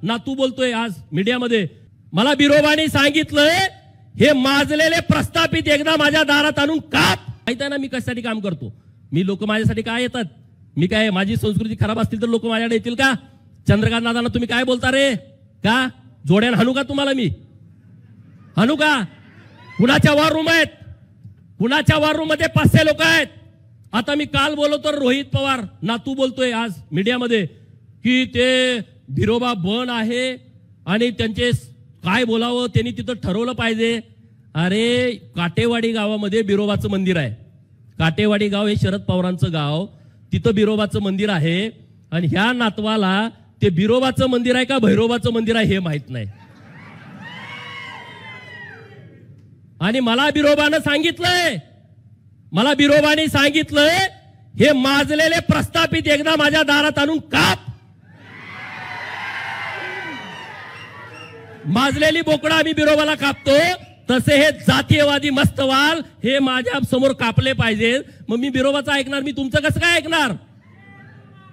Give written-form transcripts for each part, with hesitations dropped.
ना तू बोलतोय आज मीडियामध्ये। मला बिरोबाने सांगितलंय हे माजलेले प्रस्थापित एकदा माझ्या दारात आणून काप। माहिती आहे ना मी कशासाठी काम करतो, मी लोक माझ्यासाठी काय येतात, मी काय माझी संस्कृती खराब असतील तर लोक माझ्याकडे येतील का? चंद्रकांत दादांना तुम्ही काय बोलता रे, का जोड्यान हाणू का तुम्हाला, मी हाणू का? कुणाच्या वॉर रूम आहेत, कुणाच्या वॉर रूम मध्ये 500 लोक आहेत। आता मी काल बोललो तर रोहित पवार ना तू बोलतोय आज मीडियामध्ये की ते बिरोबा बन आहे आणि त्यांचे काय बोलावं त्यांनी तिथं ठरवलं पाहिजे। अरे काटेवाडी गावामध्ये बिरोबाचं मंदिर आहे, काटेवाडी गाव हे शरद पवारांचं गाव, तिथं बिरोबाचं मंदिर आहे आणि ह्या नातवाला ते बिरोबाचं मंदिर आहे का भैरोबाचं मंदिर आहे हे माहित नाही। आणि मला बिरोबाने सांगितलंय हे माजलेले प्रस्थापित एकदा माझ्या दारात आणून काप। माजलेली बोकडा आम्ही बिरोबाला कापतो, तसे हे जातीयवादी मस्तवाल हे माझ्या समोर कापले पाहिजे। मग मी बिरोबाचं ऐकणार, मी तुमचं कसं काय ऐकणार?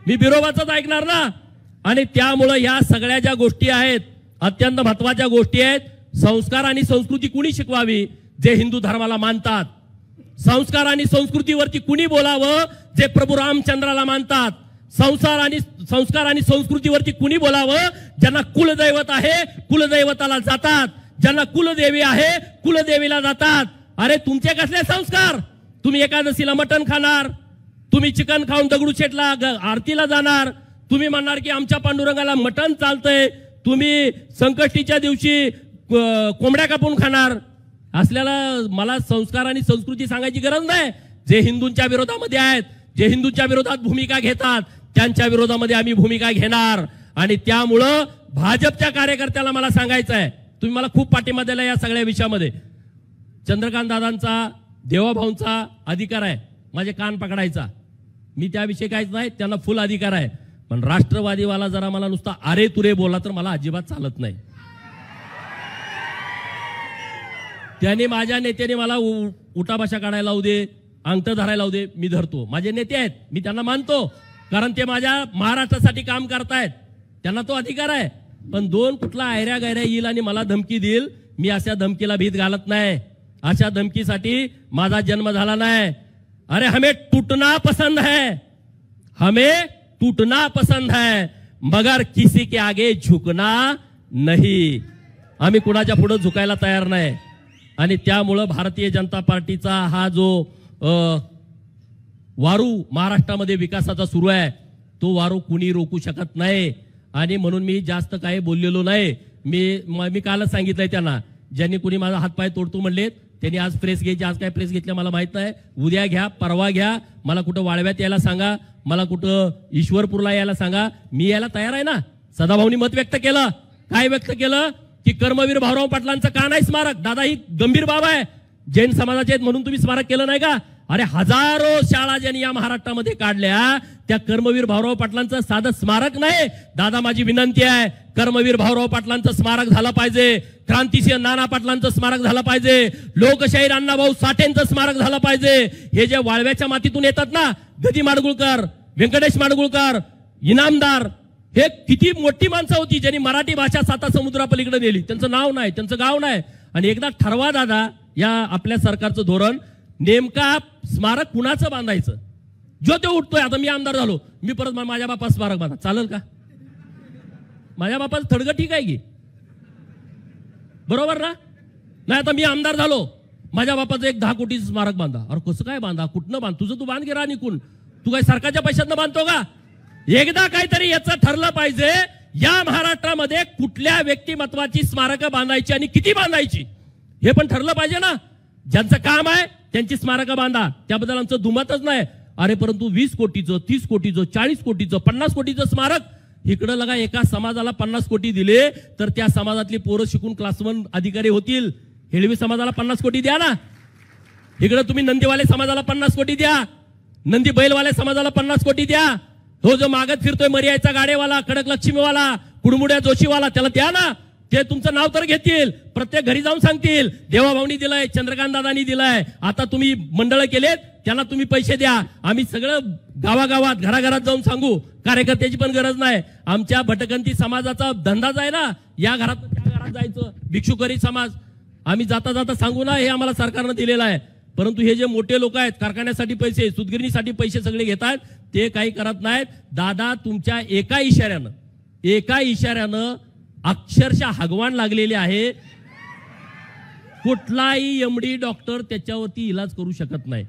मी बिरोबाचंच ऐकणार ना। आणि त्यामुळे या सगळ्या ज्या गोष्टी आहेत अत्यंत महत्वाच्या गोष्टी आहेत। संस्कार आणि संस्कृती कुणी शिकवावी, जे हिंदू धर्माला मानतात। संस्कार आणि संस्कृतीवरती कुणी बोलावं, जे प्रभू रामचंद्राला मानतात। संस्कार आणि संस्कृतीवरती कुणी बोलावं, ज्यांना कुलदैवत आहे कुलदैवताला जातात, ज्यांना कुलदेवी आहे कुलदेवीला जातात। अरे तुमचे कसले संस्कार? तुम्ही एकादशीला मटण खाणार, तुम्ही चिकन खाऊन दगडूशेठला आरतीला जाणार, तुम्ही म्हणणार की आमच्या पांडुरंगाला मटण चालतंय, तुम्ही संकष्टीच्या दिवशी कोंबड्या कापून खाणार। असल्याला मला संस्कार आणि संस्कृती सांगायची गरज नाही। जे हिंदूंच्या विरोधामध्ये आहेत, जे हिंदूंच्या विरोधात भूमिका घेतात, त्यांच्या विरोधामध्ये आम्ही भूमिका घेणार। आणि त्यामुळं भाजपच्या कार्यकर्त्याला मला सांगायचं आहे, तुम्ही मला खूप पाठिंबा दिला या सगळ्या विषयामध्ये। चंद्रकांत दादांचा देवाभाऊंचा अधिकार आहे माझे कान पकडायचा, मी त्याविषयी काहीच नाही, त्यांना फुल अधिकार आहे। पण राष्ट्रवादीवाला जरा मला नुसता अरे तुरे बोलला तर मला अजिबात चालत नाही। त्यांनी माझ्या नेत्याने मला उठाभाषा काढायला लावू दे, अंगठ धरायला लावू दे, मी धरतो। माझे नेते आहेत, मी त्यांना मानतो, कारण ते माझ्या महाराष्ट्रासाठी काम करतायत, त्यांना तो अधिकार आहे। पण दोन कुठला आयऱ्या गायऱ्या येईल आणि मला धमकी देईल, मी अशा धमकीला भीत घालत नाही, अशा धमकीसाठी माझा जन्म झाला नाही। अरे हमें टूटना पसंद है, हमें टूटना पसंद है, मगर किसी के आगे झुकना नहीं। आम्ही कुणाच्या पुढे झुकायला तयार नाही। आणि त्यामुळे भारतीय जनता पार्टीचा हा जो वारू महाराष्ट्रामध्ये विकासाचा सुरू आहे, तो वारू कुणी रोखू शकत नाही। आणि म्हणून मी जास्त काही बोललेलो नाही। मी कालच सांगितलंय त्यांना, ज्यांनी कुणी माझा हातपाय तोडतो म्हणले त्यांनी आज प्रेस घ्यायची, आज काय प्रेस घेतल्या मला माहित नाही, उद्या घ्या परवा घ्या, मला कुठं वाळव्यात यायला सांगा, मला कुठं ईश्वरपूरला यायला सांगा, मी यायला तयार आहे ना। सदाभाऊनी मत व्यक्त केलं, काय व्यक्त केलं की कर्मवीर भाऊराव पाटलांचं का नाही स्मारक? दादा ही गंभीर बाब आहे, जैन समाजाचे आहेत म्हणून तुम्ही स्मारक केलं नाही का? अरे हजारो शाळा ज्यांनी या महाराष्ट्रामध्ये काढल्या, त्या कर्मवीर भाऊराव पाटलांचं साधं स्मारक नाही। दादा माझी विनंती आहे, कर्मवीर भाऊराव पाटलांचं स्मारक झालं पाहिजे, क्रांतिसिंह नाना पाटलांचं स्मारक झालं पाहिजे, लोकशाहीर अण्णाभाऊ साठेंचं स्मारक झालं पाहिजे। हे जे वाळव्याच्या मातीतून येतात ना, गदी माडगुळकर, व्यंकटेश माडगुळकर, इनामदार, हे किती मोठी माणसं होती ज्यांनी मराठी भाषा 7 समुद्रापलीकडे नेली, त्यांचं नाव नाही, त्यांचं गाव नाही। आणि एकदा ठरवा दादा, या आपल्या सरकारचं धोरण नेमका स्मारक कुणाचं बांधायचं, जो ते उठतोय। आता मी आमदार झालो, मी परत माझ्या बापास स्मारक बांधा, चालेल का? माझ्या बापाचं थडगं ठीक आहे की, बरोबर ना? नाही आता मी आमदार झालो, माझ्या बापाचं एक 10 कोटीचं स्मारक बांधा। अरे कसं काय बांधा, कुठनं बांध, तुझं तू बांध घे निकून, तू काय सरकारच्या पैशातनं बांधतो का? एकदा काहीतरी याचं ठरलं पाहिजे, या महाराष्ट्रामध्ये कुठल्या व्यक्तिमत्वाची स्मारकं बांधायची आणि किती बांधायची हे पण ठरलं पाहिजे ना। ज्यांचं काम आहे त्यांची स्मारकं बांधा, त्याबद्दल आमचं दुमतच नाही। अरे परंतु 20 कोटीचं, 30 कोटीचं, 40 कोटीचं, 50 कोटीचं स्मारक, इकडं लगा एका समाजाला 50 कोटी दिले तर त्या समाजातली पोरं शिकून क्लास 1 अधिकारी होतील। हेळवी समाजाला 50 कोटी द्या ना, इकडे तुम्ही नंदीवाले समाजाला 50 कोटी द्या, नंदी बैलवाले समाजाला 50 कोटी द्या। तो जो मागत फिरतोय मर्याचा गाडेवाला, कडक लक्ष्मीवाला, कुडमुड्या जोशीवाला, त्याला द्या ना, ते तुमचं नाव तर घेतील, प्रत्येक घरी जाऊन सांगतील देवाभाऊनी दिलाय, चंद्रकांत दादांनी दिलाय, आता तुम्ही मंडळ केलेत, त्यांना तुम्ही पैसे द्या। आम्ही सगळं गावागावात घराघरात जाऊन सांगू कार्यकर्त्याची पण गरज नाही. आमच्या भटकंती समाजाचा धंदाच आहे ना, या घरात त्या घरात जायचं, भिक्षुकरी समाज. आम्ही जाता जाता सांगू ना, हे आम्हाला सरकारनं दिलेलं आहे. परंतु हे जे मोठे लोक आहेत, कारखान्यासाठी पैसे, सुतगिरणीसाठी पैसे सगळे घेतात, ते काही करत नाहीत. दादा तुमच्या एका इशाऱ्यानं अक्षरशः हगवान लागलेले आहे. कुठलाही एमडी डॉक्टर त्याच्यावरती इलाज करू शकत नाही.